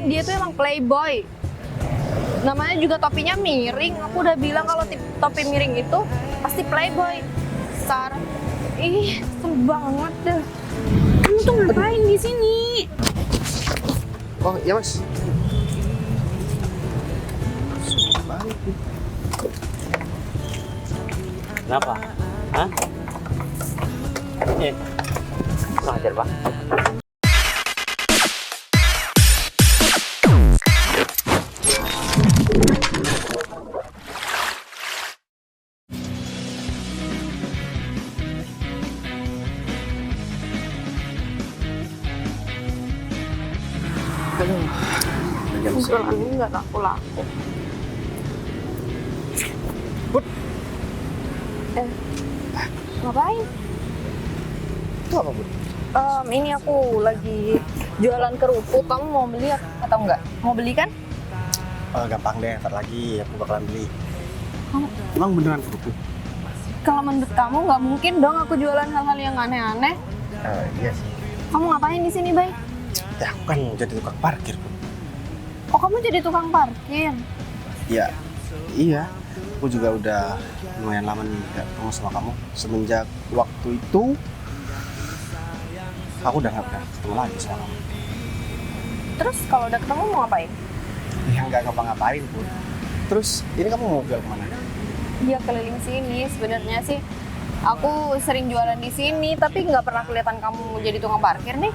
dia tuh emang playboy. Namanya juga topinya miring. Aku udah bilang kalau topi miring itu pasti playboy. Sar, ih, kesel banget deh. Kamu tuh ngapain di sini? Oh iya mas. Kenapa? Hah? Ngajar, Pak. Aduh. Jam Pukulannya nggak laku-laku. Put. Ngapain? Itu apa, Bud? Ini aku lagi jualan kerupuk. Kamu mau beli atau enggak? Mau beli kan? Gampang deh, ntar lagi aku bakalan beli. Kamu, Emang beneran kerupuk? kalau menurut kamu nggak mungkin dong aku jualan hal-hal yang aneh-aneh. Iya sih. Kamu ngapain di sini, Bay? Ya aku kan jadi tukang parkir, Bud. Oh, kamu jadi tukang parkir? Ya, iya. Aku juga udah lumayan lama nih gak ketemu sama kamu. Semenjak waktu itu, aku udah gak pernah ketemu lagi sama kamu. Terus kalau udah ketemu mau ngapain? Ya nggak ngapa-ngapain, Bud. Terus, ini kamu mau jual kemana? Dia keliling sini. Sebenarnya sih aku sering jualan di sini, tapi nggak pernah kelihatan kamu jadi tukang parkir nih.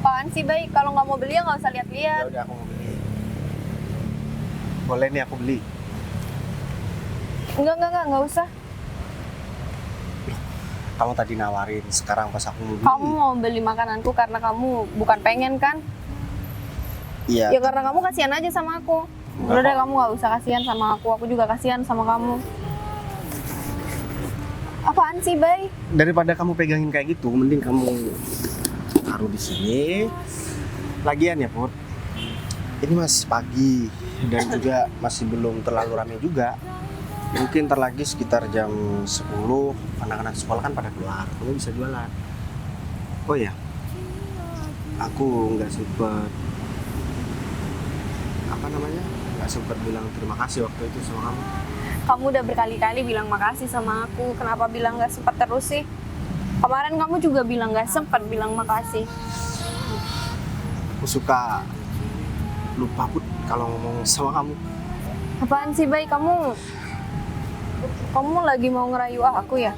Apaan sih, Bay? Kalau nggak mau beli ya nggak usah Ya lihat-lihat. udah aku mau beli. Boleh nih aku beli. Nggak usah. Kamu tadi nawarin, sekarang pas aku mau beli. Kamu mau beli makananku karena kamu bukan pengen kan? Iya. Ya karena kamu kasihan aja sama aku. Udah deh, kamu nggak usah kasihan sama aku juga kasihan sama kamu. Apaan sih, Bay? Daripada kamu pegangin kayak gitu, mending kamu taruh di sini. Lagian ya, Put. Ini masih pagi dan juga masih belum terlalu ramai juga. Mungkin ntar lagi sekitar jam 10, anak-anak sekolah kan pada keluar. Kamu bisa jualan. Oh ya, aku nggak sempet nggak sempet bilang terima kasih waktu itu sama kamu. Kamu udah berkali-kali bilang makasih sama aku. Kenapa bilang nggak sempat terus sih? Kemarin kamu juga bilang nggak sempat bilang makasih. Aku suka lupa, Put, kalau ngomong sama kamu. Apaan sih, Bay? Kamu lagi mau ngerayu aku ya?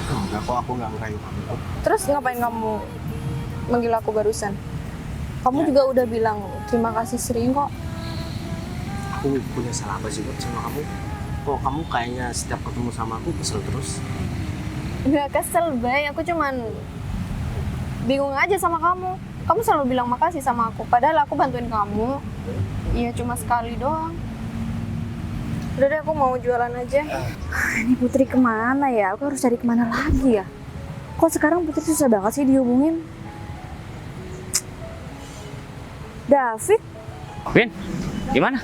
Enggak kok, aku nggak ngerayu kamu. Terus ngapain kamu manggil aku barusan? Kamu juga udah bilang terima kasih sering kok. Aku punya salah apa sih, Put, sama kamu? Kok kamu kayaknya setiap ketemu sama aku kesel terus? Nggak kesel, Bay. Aku cuman bingung aja sama kamu. Kamu selalu bilang makasih sama aku, padahal aku bantuin kamu. Iya, cuma sekali doang. Udah deh, aku mau jualan aja. Ini Putri kemana ya? Aku harus cari kemana lagi ya? Kok sekarang Putri susah banget sih dihubungin? David? Win, gimana?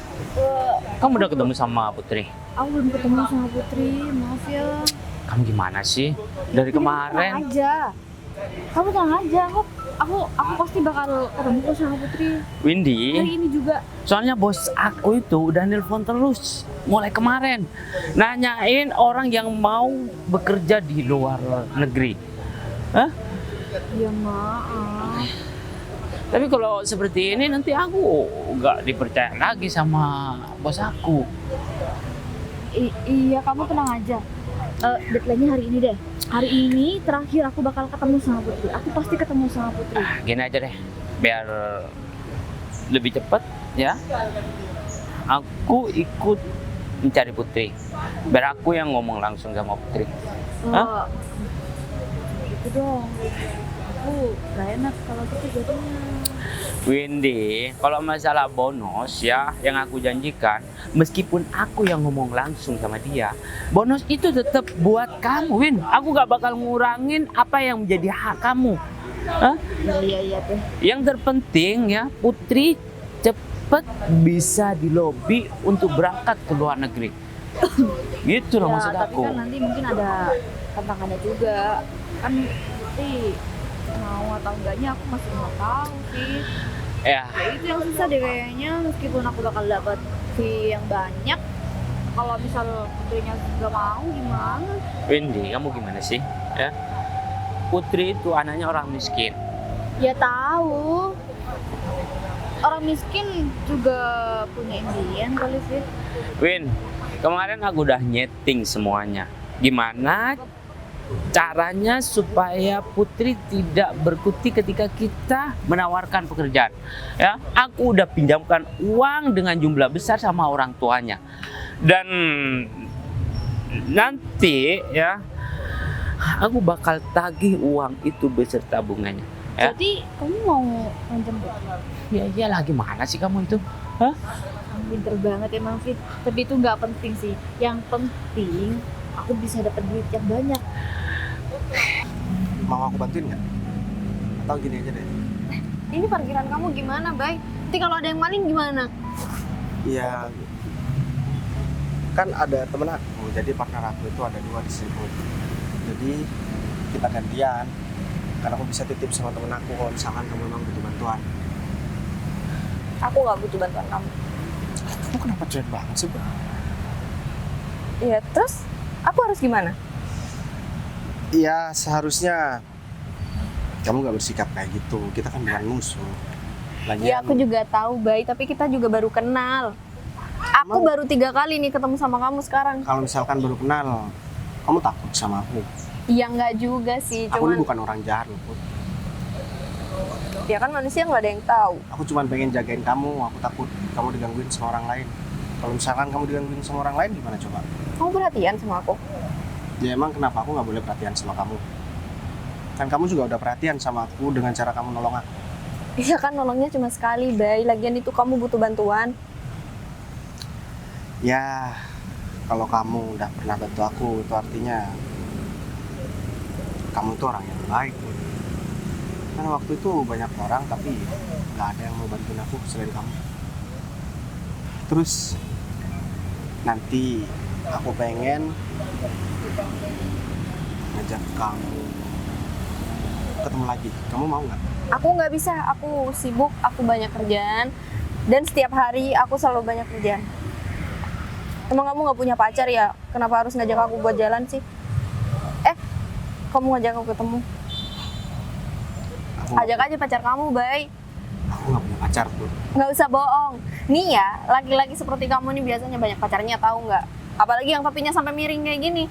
Kamu udah ketemu sama Putri? Aku belum ketemu sama Putri, maaf ya. Kamu gimana sih? Dari Tenang kemarin. aja. Kamu tenang aja, aku pasti bakal ketemu kok sama Putri. Windy, Hari ini juga. soalnya bos aku itu udah nelpon terus mulai kemarin. Nanyain orang yang mau bekerja di luar negeri. Hah? Ya maaf. Tapi kalau seperti ini nanti aku nggak dipercaya lagi sama bos aku. Iya, kamu tenang aja. Deadline-nya hari ini deh. Hari ini terakhir aku bakal ketemu sama Putri. Aku pasti ketemu sama Putri. Gini aja deh, biar lebih cepat ya. Aku ikut mencari Putri. Biar aku yang ngomong langsung sama Putri. Hah? Gitu dong. Aku gak enak kalau gitu jadinya. Windy, kalau masalah bonus ya yang aku janjikan, meskipun aku yang ngomong langsung sama dia, bonus itu tetap buat kamu, Win. Aku gak bakal ngurangin apa yang menjadi hak kamu. Hah? Iya tuh. Yang terpenting ya, Putri cepet bisa dilobi untuk berangkat ke luar negeri. Gitu loh maksud Tapi aku. kan nanti mungkin ada tantangannya juga. Kan Putri mau atau enggaknya aku masih nggak tahu sih. Ya, Ya itu yang susah deh kayaknya, meskipun aku bakal dapat fee yang banyak, kalau misal putrinya gak mau gimana? Windy, kamu gimana sih? Ya, Putri itu anaknya orang miskin. Ya tahu. Orang miskin juga punya impian kali sih. Win, kemarin aku udah nyeting semuanya. Gimana caranya supaya Putri tidak berkutik ketika kita menawarkan pekerjaan? Ya, aku udah pinjamkan uang dengan jumlah besar sama orang tuanya. Dan nanti ya, aku bakal tagih uang itu beserta bunganya. Ya, Jadi kamu mau ngancam gue? ya iyalah, gimana sih kamu itu? Hah? Kamu pinter banget emang Fit. Tapi itu nggak penting sih. Yang penting aku bisa dapat duit yang banyak. Mau aku bantuin nggak? Atau gini aja deh. Ini parkiran kamu gimana, Bay? Nanti kalau ada yang maling gimana? Iya, kan ada temen aku, jadi partner aku itu ada 2 di sini. Jadi kita gantian, karena aku bisa titip sama temen aku kalau misalkan kamu memang butuh bantuan. Aku nggak butuh bantuan kamu. Kamu kenapa cuek banget sih, Bang? Iya, terus aku harus gimana? Iya, seharusnya kamu nggak bersikap kayak gitu. Kita kan bukan musuh. Ya aku juga tahu, Bay, tapi kita juga baru kenal. Aku baru 3 kali nih ketemu sama kamu sekarang. Kalau misalkan baru kenal, kamu takut sama aku. Ya nggak juga sih, Aku ini cuman bukan orang jahat loh, Put. ya kan manusia nggak ada yang tahu. Aku cuma pengen jagain kamu. Aku takut kamu digangguin sama orang lain. Kalau misalkan kamu digangguin sama orang lain, gimana coba? Kamu perhatian sama aku? Ya emang kenapa aku nggak boleh perhatian sama kamu? Kan kamu juga udah perhatian sama aku dengan cara kamu nolong aku. Iya kan nolongnya cuma sekali, Bay. Lagian itu kamu butuh bantuan. Ya, kalau kamu udah pernah bantu aku, itu artinya kamu tuh orang yang baik. Karena waktu itu banyak orang, tapi nggak ada yang mau bantuin aku selain kamu. Terus nanti aku pengen ngajak kamu ketemu lagi. Kamu mau nggak? Aku nggak bisa, aku sibuk, aku banyak kerjaan. Dan setiap hari aku selalu banyak kerjaan. Emang kamu nggak punya pacar ya? Kenapa harus ngajak aku buat jalan sih? Kamu ngajak aku ketemu. Ajak aja pacar kamu, Bay. Aku nggak punya pacar, Put. Nggak usah bohong. Nih ya, laki-laki seperti kamu nih biasanya banyak pacarnya, tahu nggak? Apalagi yang topinya sampai miring kayak gini.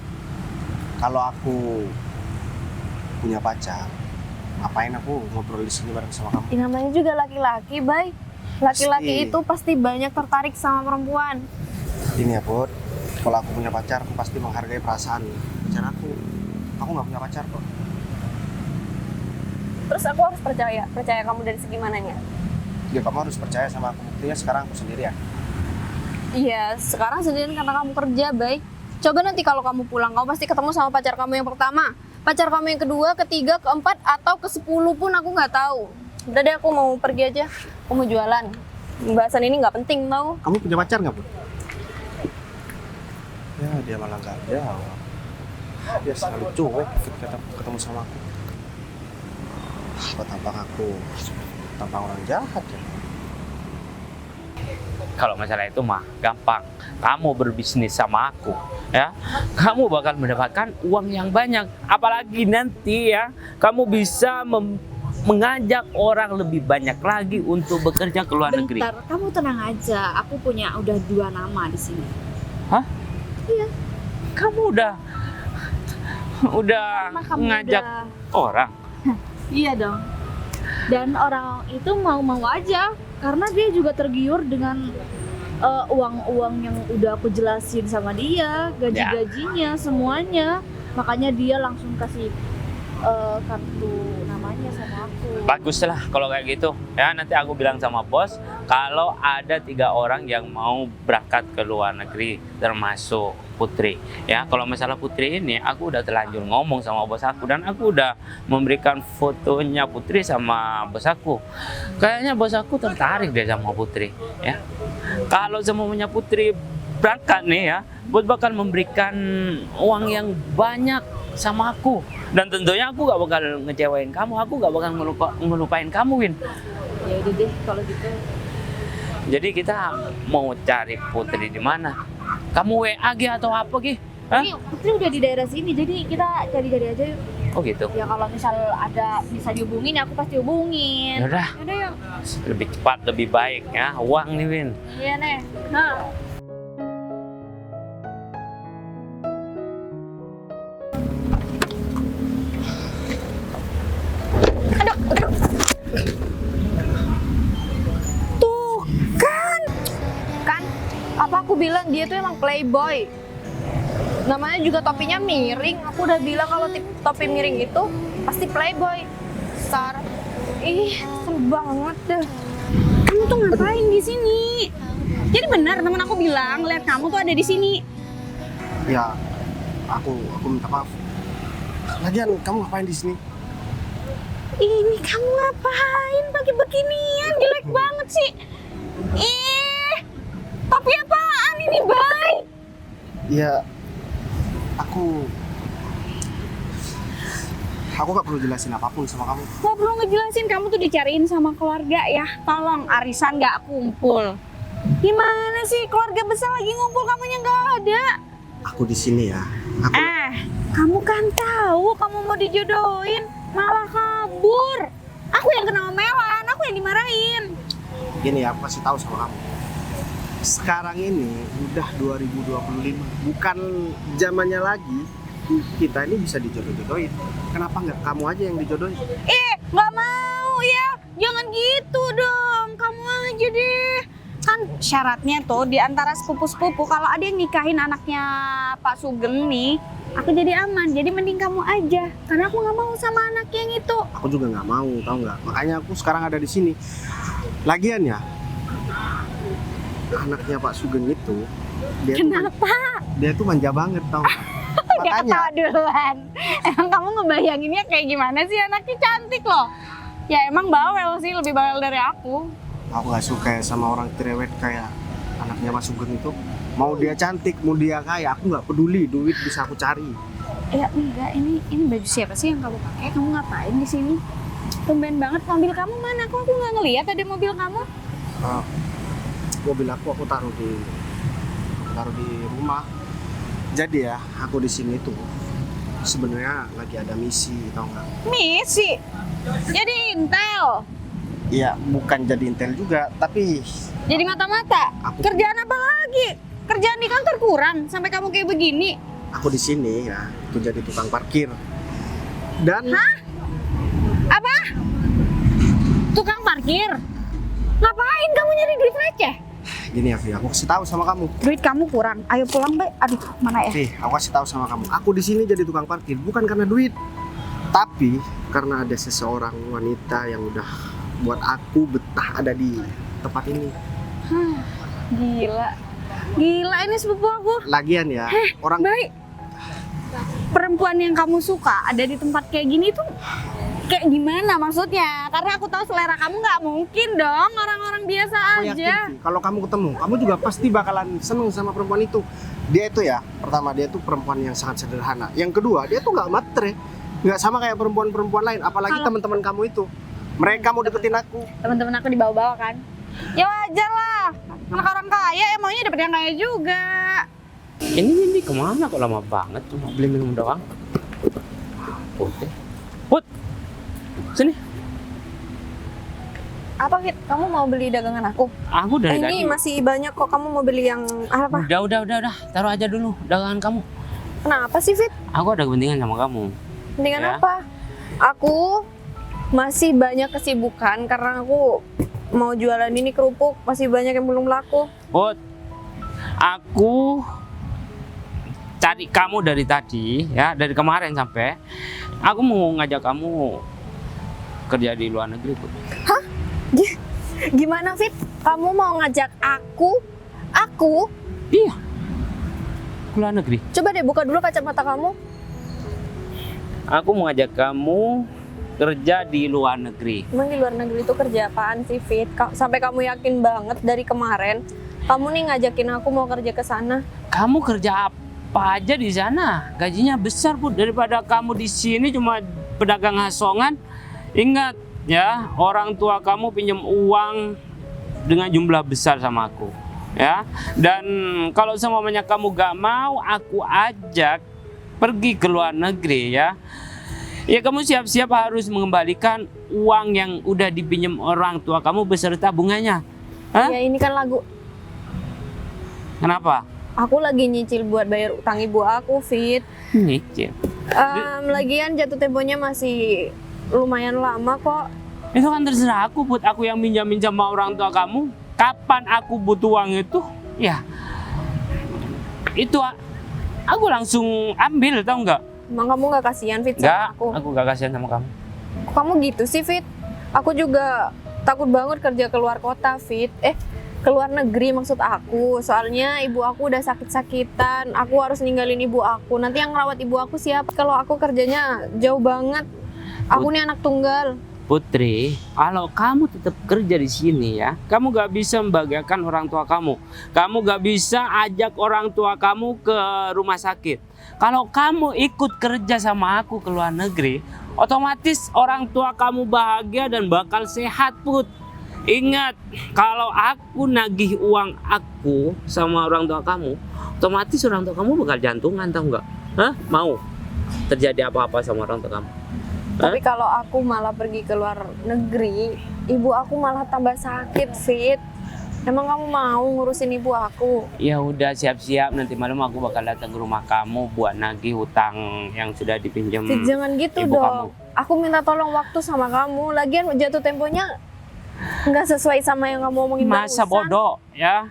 Kalau aku punya pacar, ngapain aku ngobrol di sini bareng sama kamu? Ini namanya juga laki-laki, Bay. Laki-laki Pasti. itu pasti banyak tertarik sama perempuan. Ini ya, Put. Kalau aku punya pacar, aku pasti menghargai perasaan pacar aku. Aku nggak punya pacar kok. Terus aku harus percaya kamu dari segi mananya? Ya kamu harus percaya sama aku. Buktinya sekarang aku sendirian. Iya, sekarang sendirian karena kamu kerja, Bay. Coba nanti kalau kamu pulang, kamu pasti ketemu sama pacar kamu yang pertama. Pacar kamu yang kedua, ketiga, keempat, atau ke-10 pun aku nggak tahu. Udah deh, aku mau pergi aja. Aku mau jualan. Pembahasan ini nggak penting, tau. Kamu punya pacar nggak, Put? Ya, dia malah nggak jawab. Dia selalu cuek ketika ketemu sama aku. Kok tampak aku tampak orang jahat ya? Kalau masalah itu mah gampang. Kamu berbisnis sama aku, ya. Kamu bakal mendapatkan uang yang banyak. Apalagi nanti ya, kamu bisa mengajak orang lebih banyak lagi untuk bekerja ke luar negeri. Bentar, kamu tenang aja. Aku punya udah 2 nama di sini. Hah? Iya. Kamu udah Karena kamu ngajak udah- orang. Iya dong. Dan orang itu mau-mau aja karena dia juga tergiur dengan uang-uang yang udah aku jelasin sama dia, gaji-gajinya, semuanya. Makanya dia langsung kasih kartu namanya sama aku. Baguslah kalau kayak gitu. Ya, nanti aku bilang sama bos kalau ada 3 orang yang mau berangkat ke luar negeri, termasuk Putri. Ya, kalau masalah Putri ini aku udah terlanjur ngomong sama bos aku dan aku udah memberikan fotonya Putri sama bos aku. Kayaknya bos aku tertarik deh sama Putri, ya. Kalau semuanya Putri berangkat nih ya, bos bakal memberikan uang yang banyak sama aku. Dan tentunya aku gak bakal ngecewain kamu, aku gak bakal ngelupain kamu, Win. Ya udah deh kalau gitu. Jadi kita mau cari Putri di mana? Kamu WA Gi atau apa Gi? Hah? Ini Putri udah di daerah sini, jadi kita cari-cari aja yuk. Oh gitu. Ya kalau misal ada bisa dihubungin, aku pasti hubungin. Yaudah, Yaudah yuk. lebih cepat lebih baik ya. Uang nih Win. Iya nih. Nah. Tuh kan apa aku bilang dia tuh emang playboy. Namanya juga topinya miring. Aku udah bilang kalau topi miring itu pasti playboy. Sar, ih seru banget deh. Kamu tuh ngapain di sini? Jadi benar teman aku bilang lihat kamu tuh ada di sini. Ya, aku minta maaf. Lagian kamu ngapain di sini? Ini kamu ngapain pakai beginian? Jelek banget sih. Tapi apaan ini, Bay? Ya, aku gak perlu jelasin apapun sama kamu. Gak perlu ngejelasin, kamu tuh dicariin sama keluarga ya. Tolong arisan gak kumpul. Gimana sih keluarga besar lagi ngumpul, kamunya gak ada? Aku di sini ya. Kamu kan tahu kamu mau dijodohin, malah kabur. Aku yang kena omelan, aku yang dimarahin. Gini ya, aku kasih tahu sama kamu. Sekarang ini udah 2025, bukan zamannya lagi kita ini bisa dijodoh-jodohin. Kenapa nggak kamu aja yang dijodohin? Nggak mau ya, jangan gitu dong. Kamu aja deh. Kan syaratnya tuh di antara sepupu-sepupu kalau ada yang nikahin anaknya Pak Sugeng nih, aku jadi aman. Jadi mending kamu aja, karena aku nggak mau sama anak yang itu. Aku juga nggak mau, tahu nggak? Makanya aku sekarang ada di sini. Lagian ya, anaknya Pak Sugeng itu, Kenapa? Dia tuh manja banget, tau nggak? Gak Makanya tau duluan. Emang kamu ngebayanginnya kayak gimana sih, anaknya cantik loh. Ya emang bawel sih, lebih bawel dari aku. aku nggak suka ya sama orang cerewet kayak anaknya Pak Sugeng itu. Mau dia cantik, mau dia kaya, aku nggak peduli. Duit bisa aku cari. Ya enggak, ini baju siapa sih yang kamu pakai? Kamu ngapain di sini? Tumben banget, mobil kamu mana? Kok aku nggak ngeliat ada mobil kamu? Mobil aku taruh di rumah. Jadi ya, aku di sini tuh sebenarnya lagi ada misi, tau nggak? Misi? Jadi intel? Iya, bukan jadi intel juga, tapi Jadi mata-mata? Aku- Kerjaan apa lagi? Kerjaan di kantor kurang sampai kamu kayak begini? aku di sini ya, itu jadi tukang parkir. Dan Apa? Tukang parkir? Ngapain kamu nyari duit receh? gini ya, Vi, aku kasih tahu sama kamu. Duit kamu kurang. Ayo pulang, Bay. Aduh, mana ya? Vi, aku kasih tahu sama kamu. Aku di sini jadi tukang parkir bukan karena duit, tapi karena ada seseorang wanita yang udah buat aku betah ada di tempat ini. Gila. Gila ini sepupu aku. Lagian ya, orang Baik. Perempuan yang kamu suka ada di tempat kayak gini tuh kayak gimana maksudnya? Karena aku tahu selera kamu nggak mungkin dong orang-orang biasa aku yakin, aja. Vi, kalau kamu ketemu, kamu juga pasti bakalan seneng sama perempuan itu. Dia itu ya, pertama dia tuh perempuan yang sangat sederhana. Yang kedua, dia tuh nggak matre, nggak sama kayak perempuan-perempuan lain. Apalagi teman-teman kamu itu, mereka mau deketin aku. Teman-teman aku dibawa-bawa kan? Ya wajar lah. Anak orang kaya emangnya dapet yang kaya juga. Ini kemana kok lama banget cuma beli minum doang? Put, sini. Apa Fit? Kamu mau beli dagangan aku? Aku dari Ini tadi. masih banyak kok. Kamu mau beli yang apa? Udah. Taruh aja dulu dagangan kamu. Kenapa sih Fit? Aku ada kepentingan sama kamu. Mendingan Ya. apa? Aku masih banyak kesibukan karena aku mau jualan ini kerupuk. Masih banyak yang belum laku. Put, aku cari kamu dari tadi ya, dari kemarin sampai aku mau ngajak kamu kerja di luar negeri, Put. Gimana Fit? Kamu mau ngajak aku? Aku? Iya. Ke luar negeri. Coba deh buka dulu kacamata kamu. Aku mau ngajak kamu kerja di luar negeri. Emang di luar negeri itu kerja apaan sih Fit? Sampai kamu yakin banget dari kemarin kamu nih ngajakin aku mau kerja ke sana. Kamu kerja apa aja di sana? Gajinya besar, Put, daripada kamu di sini cuma pedagang asongan. Ingat, ya, orang tua kamu pinjam uang dengan jumlah besar sama aku, ya. Dan kalau semuanya kamu gak mau aku ajak pergi ke luar negeri, ya, ya kamu siap-siap harus mengembalikan uang yang udah dipinjam orang tua kamu beserta bunganya. Hah? Ya ini kan lagu. Kenapa? Aku lagi nyicil buat bayar utang ibu aku, Fit. Nyicil. Lagian jatuh temponya masih lumayan lama kok. Itu kan terserah aku, Put. Aku yang minjam-minjam sama orang tua kamu. Kapan aku butuh uang itu, ya itu aku langsung ambil, tau nggak? Emang kamu gak kasihan, Fit, Nggak, sama aku? aku gak kasihan sama kamu. Kok kamu gitu sih, Fit? Aku juga takut banget kerja keluar kota, Fit. Keluar negeri maksud aku. Soalnya ibu aku udah sakit-sakitan. Aku harus ninggalin ibu aku. Nanti yang ngerawat ibu aku siapa? Kalau aku kerjanya jauh banget. Aku nih anak tunggal. Putri, kalau kamu tetap kerja di sini ya, kamu gak bisa membahagiakan orang tua kamu. Kamu gak bisa ajak orang tua kamu ke rumah sakit. Kalau kamu ikut kerja sama aku ke luar negeri, otomatis orang tua kamu bahagia dan bakal sehat, Put. Ingat, kalau aku nagih uang aku sama orang tua kamu, otomatis orang tua kamu bakal jantungan, tahu nggak? Hah? Mau terjadi apa-apa sama orang tua kamu? Tapi kalau aku malah pergi ke luar negeri, ibu aku malah tambah sakit, Fit. Emang kamu mau ngurusin ibu aku? Ya udah, siap-siap, nanti malam aku bakal datang ke rumah kamu buat nagih hutang yang sudah dipinjam. Fit, jangan gitu ibu dong. Aku minta tolong waktu sama kamu. Lagian jatuh temponya nggak sesuai sama yang kamu omongin Masa barusan. bodoh ya?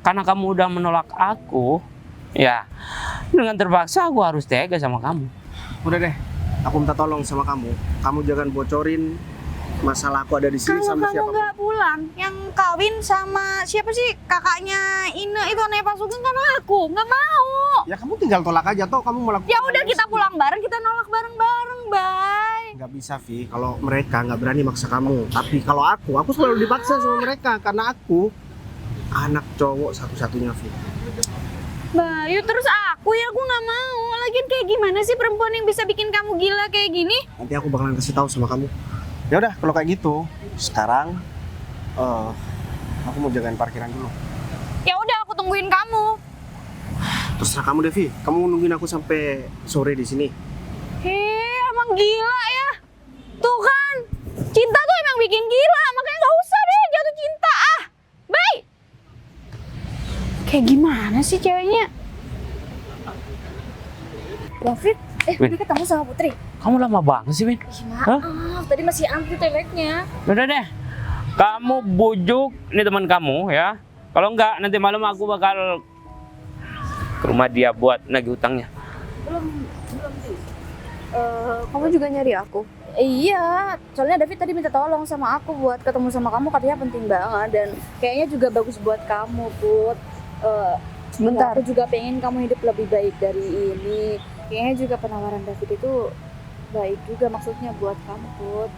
Karena kamu udah menolak aku, ya dengan terpaksa aku harus tega sama kamu. Udah deh, aku minta tolong sama kamu. Kamu jangan bocorin masalah aku ada di sini Kalau sama kamu siapa. nggak pulang, yang kawin sama siapa sih kakaknya Ine itu anaknya Pak Sugeng kan aku nggak mau. Ya kamu tinggal tolak aja toh, kamu melakukan. Ya udah kita pulang bareng, kita nolak bareng-bareng, bye. Nggak bisa, Vi. Kalau mereka nggak berani maksa kamu. Tapi kalau aku selalu dipaksa sama mereka karena aku anak cowok satu-satunya, Vi. Bayu terus aku nggak mau. Lagian kayak gimana sih perempuan yang bisa bikin kamu gila kayak gini? Nanti aku bakalan kasih tahu sama kamu. Ya udah, kalau kayak gitu, sekarang aku mau jagain parkiran dulu. Ya udah aku tungguin kamu. Terserah kamu, Devi. Kamu nungguin aku sampai sore di sini. Emang gila ya. Tuh kan, cinta tuh emang bikin gila. Makanya nggak usah deh jatuh cinta. Bye. Kayak gimana sih ceweknya? David, Win. udah ketemu sama Putri. Kamu lama banget sih, Win. Hah? Maaf, tadi masih antri toiletnya. Udah deh, kamu bujuk ini teman kamu ya. Kalau enggak, nanti malam aku bakal ke rumah dia buat nagih utangnya. Kamu juga nyari aku? Iya, soalnya David tadi minta tolong sama aku buat ketemu sama kamu, katanya penting banget dan kayaknya juga bagus buat kamu, Put. Sebentar. Aku juga pengen kamu hidup lebih baik dari ini. Kayaknya juga penawaran David itu baik juga maksudnya buat kamu, Put.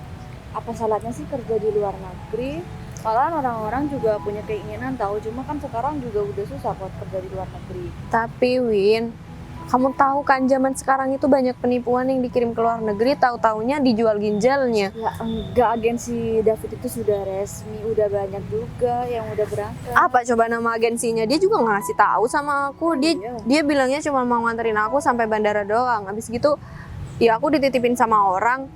Apa salahnya sih kerja di luar negeri? Malahan orang-orang juga punya keinginan tahu, cuma kan sekarang juga udah susah buat kerja di luar negeri. Tapi Win, kamu tahu kan zaman sekarang itu banyak penipuan yang dikirim ke luar negeri, tahu-taunya dijual ginjalnya. Ya enggak, agensi David itu sudah resmi, udah banyak juga yang udah berangkat. Apa coba nama agensinya? Dia juga nggak ngasih tahu sama aku. Dia bilangnya cuma mau nganterin aku sampai bandara doang. Habis gitu, ya aku dititipin sama orang.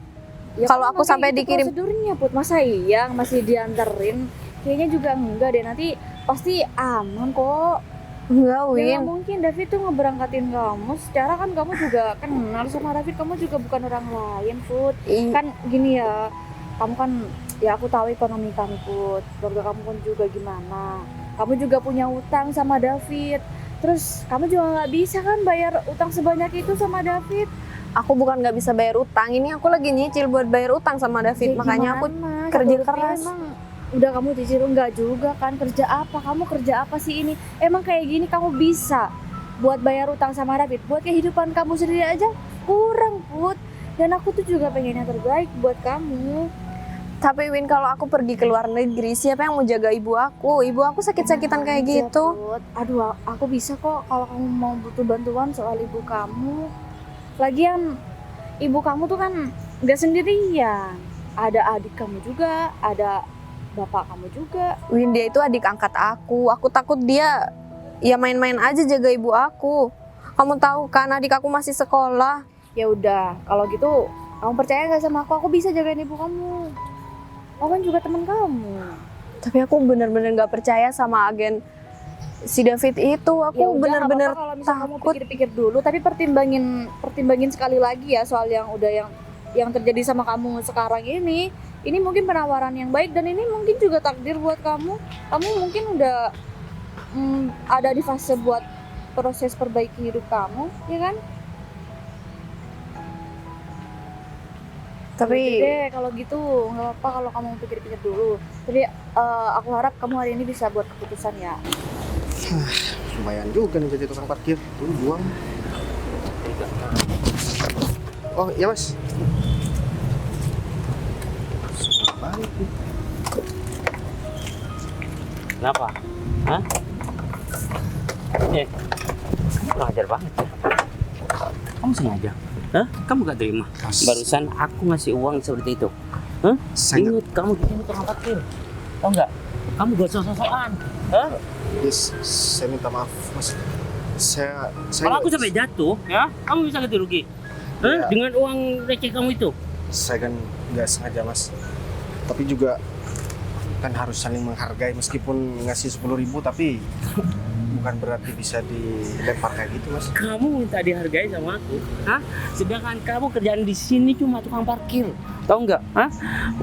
Ya, Kalau kan aku makanya sampai itu dikirim, prosedurnya, Put. Masa iya masih dianterin? Kayaknya juga enggak deh, nanti pasti aman kok. enggak Ya Win. nggak mungkin David tuh ngeberangkatin kamu. Secara kan kamu juga kenal sama David, kamu juga bukan orang lain, Put. Kan gini ya, kamu kan, ya aku tahu ekonomi kamu, Put. Keluarga kamu pun juga gimana. Kamu juga punya utang sama David. Terus kamu juga nggak bisa kan bayar utang sebanyak itu sama David. Aku bukan nggak bisa bayar utang, ini aku lagi nyicil buat bayar utang sama David. Ya Makanya aku gimana? kerja Satu rupiah keras. Emang udah kamu cicil enggak juga kan? Kerja apa? Kamu kerja apa sih ini? Emang kayak gini kamu bisa buat bayar utang sama David? Buat kehidupan kamu sendiri aja kurang, Put. Dan aku tuh juga pengen yang terbaik buat kamu. Tapi Win, kalau aku pergi ke luar negeri, siapa yang mau jaga ibu aku? Ibu aku sakit-sakitan kayak Aja, gitu. Put. Aduh, aku bisa kok kalau kamu mau butuh bantuan soal ibu kamu. Lagian ibu kamu tuh kan nggak sendirian. ada adik kamu juga, ada bapak kamu juga. Win, dia itu adik angkat aku. Aku takut dia ya main-main aja jaga ibu aku. Kamu tahu kan adik aku masih sekolah. Ya udah, kalau gitu kamu percaya nggak sama aku bisa jagain ibu kamu. Aku kan juga teman kamu. Tapi aku bener-bener gak percaya sama agen si David itu. Aku Ya udah, bener-bener nggak apa-apa kalau misalnya kamu takut. pikir-pikir dulu, tapi pertimbangin sekali lagi ya soal yang udah yang terjadi sama kamu sekarang ini. Ini mungkin penawaran yang baik dan ini mungkin juga takdir buat kamu. Kamu mungkin udah ada di fase buat proses perbaiki hidup kamu, ya kan? Tapi Deh, kalau gitu nggak apa-apa kalau kamu pikir-pikir dulu. Tapi aku harap kamu hari ini bisa buat keputusan ya. Lumayan juga nih jadi tukang parkir. Tuh buang. Oh iya mas. Balik nih. Kenapa? Hah? Kurang ajar banget ya. Kamu sengaja? Hah? Kamu gak terima? Barusan aku ngasih uang seperti itu. Hah? Saya Ingat kamu di sini tukang parkir. Tahu nggak? Kamu gak sok-sokan. Hah? yes, saya minta maaf mas. Saya Kalau aku sampai jatuh, ya, kamu bisa ganti rugi. Hah? Ya. Dengan uang receh kamu itu. saya kan nggak sengaja mas. Tapi juga kan harus saling menghargai meskipun ngasih 10.000 tapi bukan berarti bisa dilempar kayak gitu mas. Kamu minta dihargai sama aku, hah? Sedangkan kamu kerjaan di sini cuma tukang parkir, tahu nggak? Hah?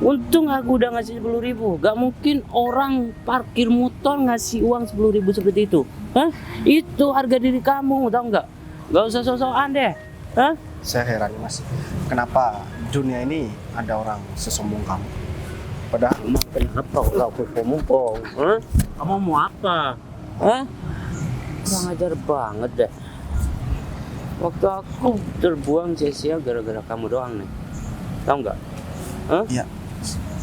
Untung aku udah ngasih 10.000. Gak mungkin orang parkir motor ngasih uang 10.000 seperti itu, hah? Itu harga diri kamu, tahu nggak? Gak usah sok-sokan deh, hah? Saya heran mas, kenapa dunia ini ada orang sesombong kamu? Padahal Emang kenapa kau mumpung? Hah? Kamu mau apa? Hah? Kurang ajar banget deh. Waktu aku terbuang sia-sia gara-gara kamu doang nih. Tahu nggak? Hah? ya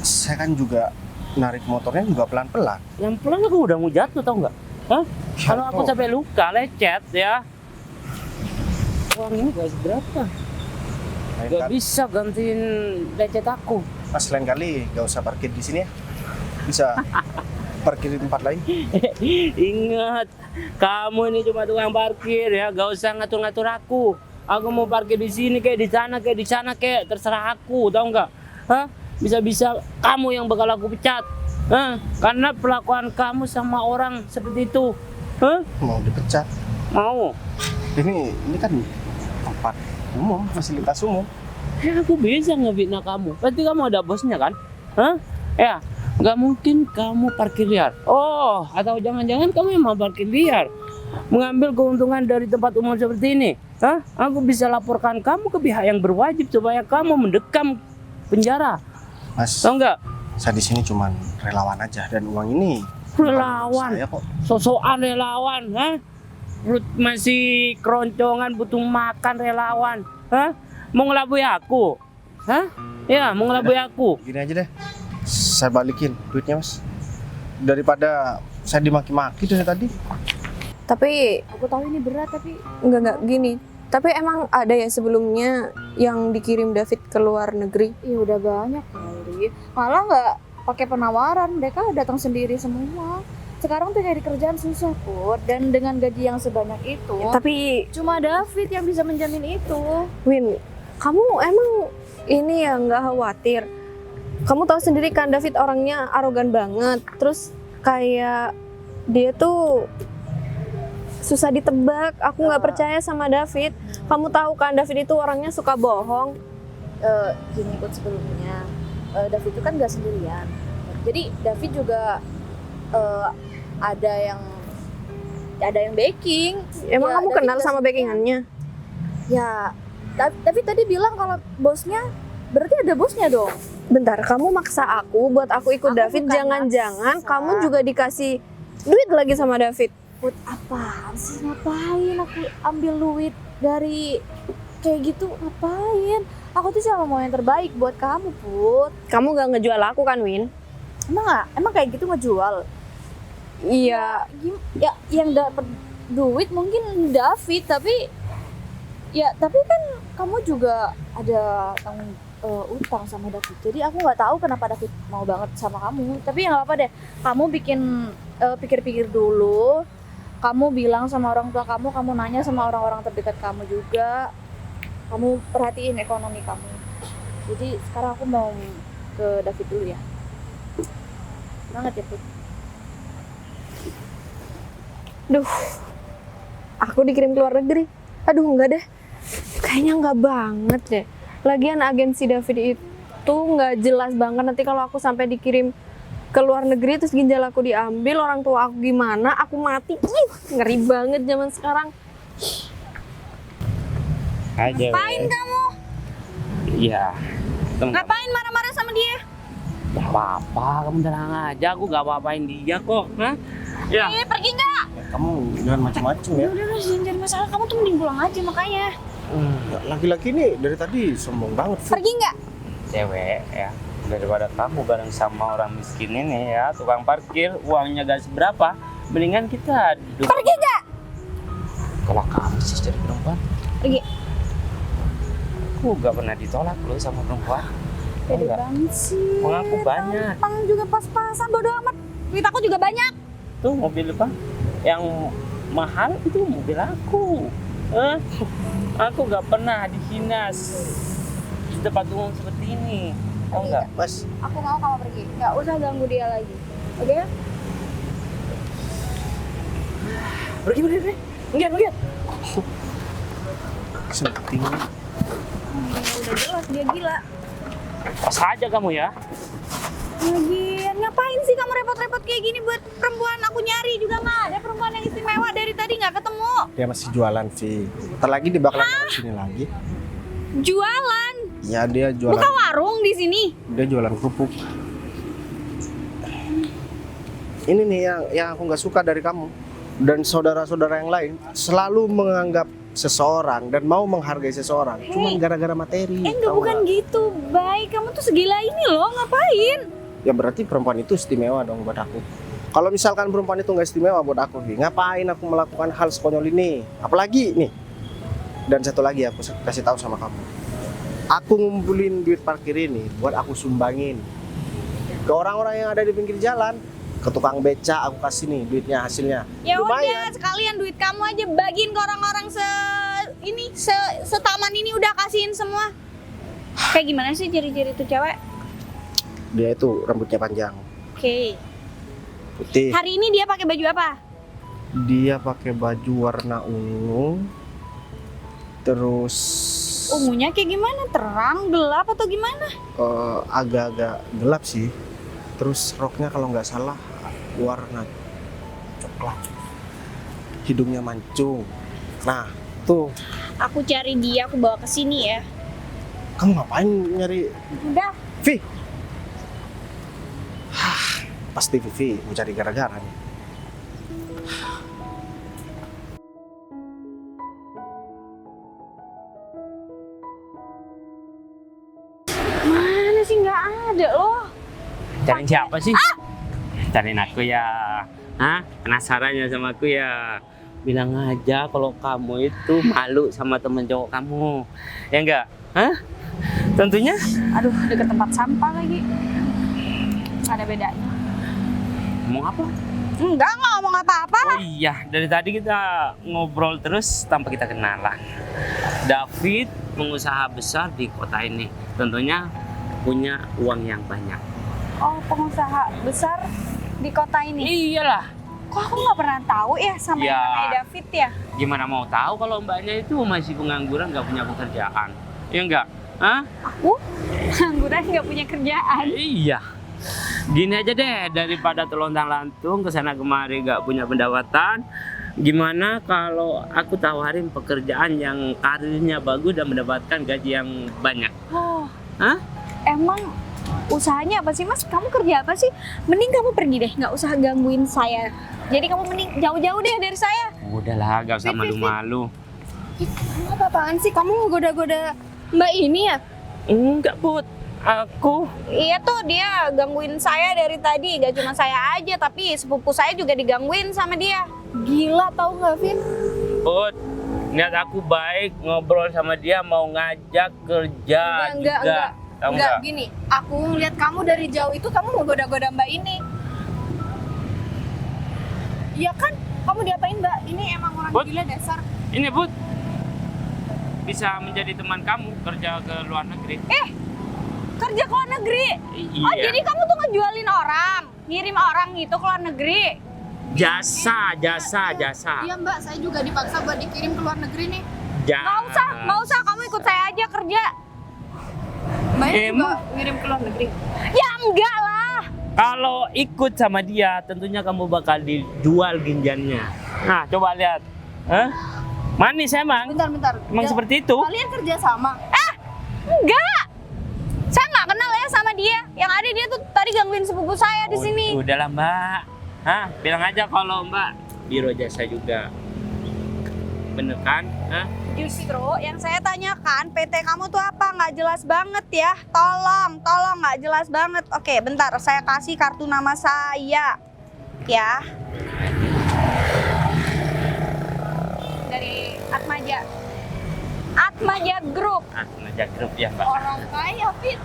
saya kan juga narik motornya juga pelan-pelan. Yang pelan aku udah mau jatuh, tahu nggak? Hah? Kalau aku toh. sampai luka, lecet ya. Uang ini gak seberapa. Lain Gak kali, bisa gantiin lecet aku. mas lain kali gak usah parkir di sini ya. Bisa parkir di tempat lain. Ingat, kamu ini cuma tukang parkir ya, gak usah ngatur-ngatur aku. Aku mau parkir di sini kayak di sana kayak terserah aku, tahu nggak? Hah? Bisa-bisa kamu yang bakal aku pecat. Hah? Karena perlakuan kamu sama orang seperti itu. Hah? Mau dipecat. Mau? Ini kan tempat umum, fasilitas umum. Ya aku bisa ngefitnah kamu. Pasti kamu ada bosnya kan? Hah? Ya, nggak mungkin kamu parkir liar. Oh, atau jangan-jangan kamu yang mau parkir liar, mengambil keuntungan dari tempat umum seperti ini. Hah? Aku bisa laporkan kamu ke pihak yang berwajib supaya kamu mendekam penjara. Mas, Tahu nggak? saya di sini cuman relawan aja dan uang ini bukan Relawan. saya kok. Sosokan relawan, hah? Perut masih keroncongan butuh makan relawan. Hah? Mau ngelabui aku? Hah? Ya, mau ngelabui aku. Gini aja deh, saya balikin duitnya mas. Daripada saya dimaki-maki dari tadi. tapi Aku tahu ini berat tapi enggak gini. Tapi emang ada ya sebelumnya yang dikirim David ke luar negeri? ya udah banyak kali. Malah nggak pakai penawaran, mereka datang sendiri semua. Sekarang tuh cari kerjaan susah Put, dan dengan gaji yang sebanyak itu Tapi cuma David yang bisa menjamin itu. Win, kamu emang ini ya nggak khawatir? Kamu tahu sendiri kan David orangnya arogan banget. Terus kayak dia tuh susah ditebak. Aku nggak percaya sama David. Kamu tahu kan David itu orangnya suka bohong. Gini Put, sebelumnya David itu kan nggak sendirian. Jadi David juga ada yang backing. Emang Ya, kamu David kenal nggak sama sendirian. backingannya? Ya, David tadi bilang kalau bosnya, berarti ada bosnya dong. Bentar, kamu maksa aku buat aku ikut Aku David. bukan Jangan-jangan maksa. kamu juga dikasih duit lagi sama David. Put, apaan sih? Ngapain aku ambil duit dari kayak gitu? Ngapain? Aku tuh cuma mau yang terbaik buat kamu, Put. Kamu gak ngejual aku kan, Win? Emang nggak? Emang kayak gitu ngejual? Iya. Ya, yang dapat duit mungkin David, tapi ya tapi kan kamu juga ada utang sama David. Jadi aku nggak tahu kenapa David mau banget sama kamu. Tapi ya nggak apa deh. Kamu bikin pikir-pikir dulu. Kamu bilang sama orang tua kamu nanya sama orang-orang terdekat kamu juga. Kamu perhatiin ekonomi kamu. Jadi sekarang aku mau ke David dulu ya. Banget ya, Put. Duh, aku dikirim ke luar negeri. Aduh, enggak deh. Kayaknya enggak banget deh. Lagian agensi David itu nggak jelas banget. Nanti kalau aku sampai dikirim ke luar negeri terus ginjal aku diambil, orang tua aku gimana? Aku mati. Ih, ngeri banget zaman sekarang. Aja. Ngapain kamu? Iya. Ngapain marah-marah sama dia? Gak apa-apa, kamu tenang aja. Aku gak apa-apain dia kok. Hah? Ya. Pergi nggak? Kamu jangan macam-macam ya. Udah jangan cari masalah. Kamu tuh mending pulang aja makanya. Laki-laki ini dari tadi sombong banget. Fit. Pergi nggak? Cewek ya. Daripada kamu bareng sama orang miskin ini ya, tukang parkir, uangnya gak seberapa. Mendingan kita duduk. Pergi nggak? Kalau kamu sih jadi perempuan, Pergi. aku gak pernah ditolak loh sama perempuan. Pede Enggak. banget sih. Uang aku banyak. Tampang juga pas-pasan, bodo amat. Duit aku juga banyak. Tuh mobil apa? Yang mahal itu mobil aku. Aku gak pernah dihina di tempat umum seperti ini. Tahu nggak? Mas, Aku mau kamu pergi. Nggak usah ganggu dia lagi. Oke? Pergi. Enggak. penting. Udah jelas dia gila. Pas aja kamu ya. Lagian ngapain sih kamu repot-repot kayak gini buat perempuan? Aku nyari juga nggak ada perempuan yang istimewa, dari tadi nggak ketemu. Dia masih jualan sih. Ntar lagi dia bakalan ke sini lagi. Jualan? Ya dia jualan. Buka warung di sini? Dia jualan kerupuk. Ini nih yang aku nggak suka dari kamu dan saudara-saudara yang lain, selalu menganggap seseorang dan mau menghargai seseorang cuma gara-gara materi. Enggak, tahu bukan nggak? gitu. Baik, kamu tuh segila ini loh, ngapain? Ya berarti perempuan itu istimewa dong buat aku. Kalau misalkan perempuan itu nggak istimewa buat aku, Vi, ngapain aku melakukan hal sekonyol ini? Apalagi nih. Dan satu lagi aku kasih tahu sama kamu. Aku ngumpulin duit parkir ini buat aku sumbangin ke orang-orang yang ada di pinggir jalan. Ke tukang beca aku kasih nih duitnya, hasilnya. Ya Lumayan. udah, sekalian duit kamu aja bagiin ke orang-orang setaman ini, udah kasihin semua. Kayak gimana sih ciri-ciri tuh cewek? Dia itu rambutnya panjang, Oke. putih. Hari ini dia pakai baju apa? Dia pakai baju warna ungu. Terus Ungunya kayak gimana? Terang, gelap atau gimana? agak-agak gelap sih. Terus roknya kalau nggak salah warna coklat. Hidungnya mancung. Nah, tuh. Aku cari dia, aku bawa ke sini ya. Kamu ngapain nyari Udah. Vi? Pasti Vivi mau cari gara-gara nih. Mana sih, nggak ada loh. Cariin siapa sih? Cariin aku ya. Hah? Penasaran ya sama aku ya? Bilang aja kalau kamu itu malu sama temen cowok kamu. Ya enggak? Hah? Tentunya. Aduh, deket tempat sampah lagi. Ada bedanya. Ngomong apa? Enggak ngomong apa-apa. Oh iya, dari tadi kita ngobrol terus tanpa kita kenalan. David pengusaha besar di kota ini. Tentunya punya uang yang banyak. Oh, pengusaha besar di kota ini. Iyalah. Kok aku nggak pernah tahu ya sama Ya. yang namanya David ya? Gimana mau tahu kalau mbaknya itu masih pengangguran, nggak punya pekerjaan? Iya enggak? Hah? Aku pengangguran nggak punya kerjaan. Iya. Gini aja deh, daripada telontang-lantung kesana kemari gak punya pendapatan, gimana kalau aku tawarin pekerjaan yang karirnya bagus dan mendapatkan gaji yang banyak? Oh, Hah? emang usahanya apa sih Mas? Kamu kerja apa sih? Mending kamu pergi deh, nggak usah gangguin saya. Jadi kamu mending jauh-jauh deh dari saya. Udahlah, gak usah malu-malu. Kamu apa-apaan sih? Kamu goda-goda Mbak ini ya? Enggak, Put. Aku Iya tuh, dia gangguin saya dari tadi. Gak cuma saya aja, tapi sepupu saya juga digangguin sama dia. Gila tau nggak, Vin? Put, niat aku baik, ngobrol sama dia, mau ngajak kerja Enggak. tahu Enggak, nggak? gini. Aku ngeliat kamu dari jauh itu kamu mau goda-goda Mbak ini. Iya kan? Kamu diapain Mbak? Ini emang orang Put. gila dasar. Ini Put, bisa menjadi teman kamu kerja ke luar negeri. Kerja ke luar negeri. Iya. Oh, jadi kamu tuh ngejualin orang, ngirim orang gitu ke luar negeri. Jasa. Iya Mbak, saya juga dipaksa buat dikirim ke luar negeri nih. Nggak usah, kamu ikut saya aja kerja. Mbak juga Emang? ngirim ke luar negeri. Ya enggak lah. Kalau ikut sama dia, tentunya kamu bakal dijual ginjannya. Nah, coba lihat. Hah? Manis emang. Bentar. Emang Ya, seperti itu. Kalian kerja sama. Enggak. Saya nggak kenal ya sama dia. Yang ada dia tuh tadi gangguin sepupu saya di sini. Udahlah Mbak. Hah? Bilang aja kalau Mbak biro jasa juga. Bener kan? Hah? Justru yang saya tanyakan PT kamu tuh apa? Nggak jelas banget ya. Tolong nggak jelas banget. Oke, bentar saya kasih kartu nama saya. Ya. Dari Atmaja Group. Atmaja Group ya Mbak. Orang kaya, Fit.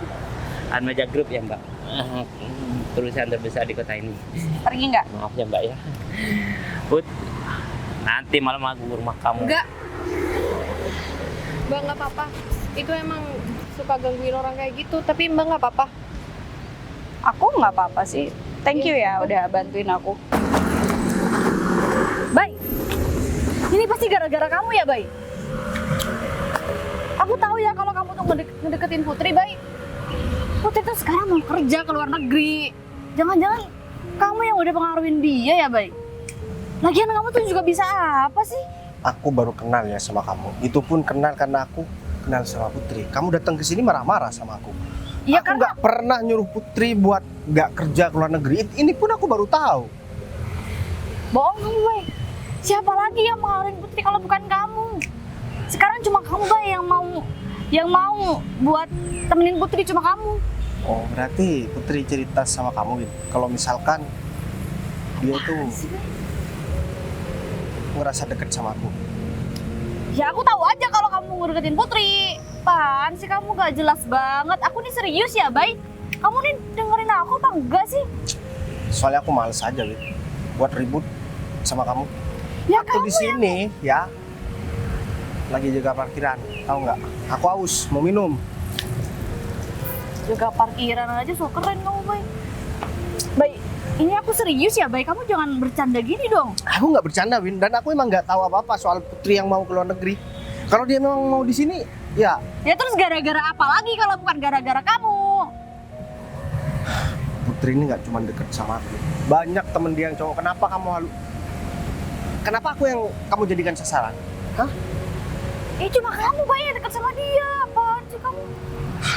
Atmaja Group ya Mbak. Perusahaan terbesar di kota ini. Pergi nggak? Maaf ya Mbak ya. Put, nanti malam aku ke rumah kamu. Enggak. Mbak nggak apa-apa. Itu emang suka gangguin orang kayak gitu. Tapi Mbak nggak apa-apa. Aku nggak apa-apa sih. Thank you ya udah bantuin aku. Bay, ini pasti gara-gara kamu ya, Bay? Aku tahu ya kalau kamu tuh ngedeketin Putri, Bay. Putri tuh sekarang mau kerja ke luar negeri. Jangan-jangan kamu yang udah pengaruhin dia ya, Bay? Lagian kamu tuh juga bisa apa sih? Aku baru kenal ya sama kamu. Itu pun kenal karena aku kenal sama Putri. Kamu datang ke sini marah-marah sama aku. Iya Aku nggak pernah nyuruh Putri buat nggak kerja ke luar negeri. Ini pun aku baru tahu. Bohong kamu, Bay. Siapa lagi yang mengaruhin Putri kalau bukan kamu? Sekarang cuma kamu, Bay, yang mau buat temenin Putri, cuma kamu. Oh, berarti Putri cerita sama kamu gitu. Kalau misalkan dia tuh ngerasa deket sama aku. Ya aku tahu aja kalau kamu ngedeketin Putri. Apaan sih kamu gak jelas banget? Aku nih serius ya, Bay. Kamu nih dengerin aku apa enggak sih? Soalnya aku males aja gitu buat ribut sama kamu. Ya Aku di sini ya lagi jaga parkiran, tahu nggak? Aku haus, mau minum. Jaga parkiran aja so keren kamu, Bay. Bay, ini aku serius ya, Bay. Kamu jangan bercanda gini dong. Aku nggak bercanda, Win, dan aku emang nggak tahu apa-apa soal Putri yang mau ke luar negeri. Kalau dia memang mau di sini, ya Ya terus gara-gara apa lagi kalau bukan gara-gara kamu? Putri ini nggak cuma deket sama aku. Banyak temen dia yang cowok. Kenapa kamu Kenapa aku yang kamu jadikan sasaran? Hah? Cuma kamu, Bay, yang deket sama dia. Apaan sih kamu?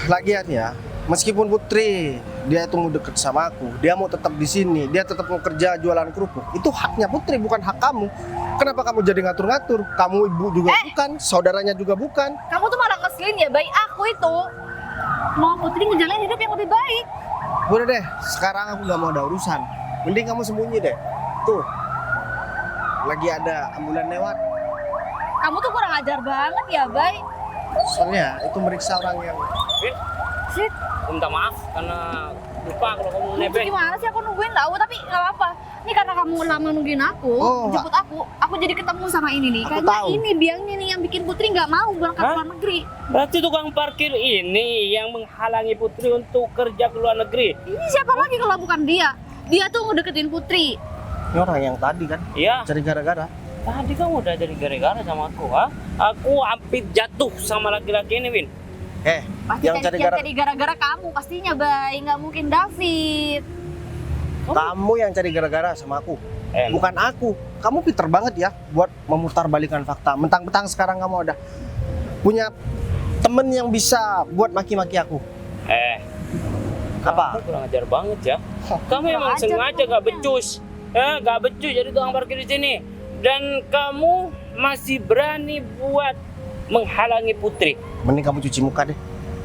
Lagian ya, meskipun Putri dia itu mau deket sama aku, dia mau tetap di sini, dia tetap mau kerja jualan kerupuk. Itu haknya Putri, bukan hak kamu. Kenapa kamu jadi ngatur-ngatur? Kamu ibu juga bukan, saudaranya juga bukan. Kamu tuh malah ngeselin ya, Bay. Aku itu mau Putri ngejalanin hidup yang lebih baik. Udah deh, sekarang aku nggak mau ada urusan. Mending kamu sembunyi deh. Tuh, lagi ada ambulan lewat. Kamu tuh kurang ajar banget ya, Bay. Soalnya itu meriksa orang yang Sit, Aku minta maaf karena lupa kalau kamu itu nebeng. gimana sih? Aku nungguin tahu, tapi nggak apa-apa. Ini karena kamu lama nungguin aku, Oh, jemput aku jadi ketemu sama ini nih. Aku Karena tahu. ini biangnya nih yang bikin Putri nggak mau berangkat Hah? ke luar negeri. Berarti tukang parkir ini yang menghalangi Putri untuk kerja ke luar negeri. Ini siapa lagi kalau bukan dia? Dia tuh ngedeketin Putri. ini orang yang tadi kan Iya, cari gara-gara. tadi kamu udah jadi gara-gara sama aku, ha? Aku hampir jatuh sama laki-laki ini, Win. Pasti Yang cari gara- cari gara-gara kamu pastinya, Bay. Nggak mungkin David. Kamu yang cari gara-gara sama aku, Eh, bukan aku. Kamu pinter banget ya buat memutarbalikan fakta. Mentang-mentang sekarang kamu ada punya temen yang bisa buat maki-maki aku. Apa? Kamu kurang ajar banget ya. Kamu Kurang emang ajar sengaja kamu gak ya. becus. Gak becus jadi tukang parkir di sini. Dan kamu masih berani buat menghalangi Putri. Mending kamu cuci muka deh.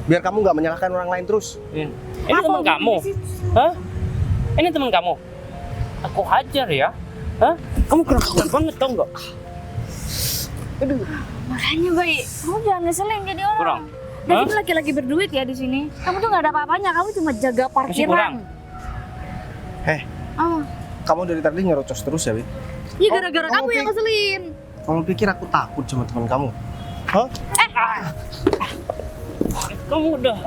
Biar kamu nggak menyalahkan orang lain terus. Ini Apa teman kamu. hubungannya sih? Hah? Ini teman kamu. Aku hajar ya. Hah? Kamu kurang ajar banget tau nggak? Makanya, Bay, kamu jangan ngeselin jadi orang. Kurang. David laki-laki berduit ya di sini. Kamu tuh nggak ada apa-apanya, kamu cuma jaga kurang. parkiran. Oh, Kamu dari tadi ngerocos terus ya, Win? Iya gara-gara kamu kamu yang pik- ngeselin. Kamu pikir aku takut sama teman kamu? Hah? Kamu udah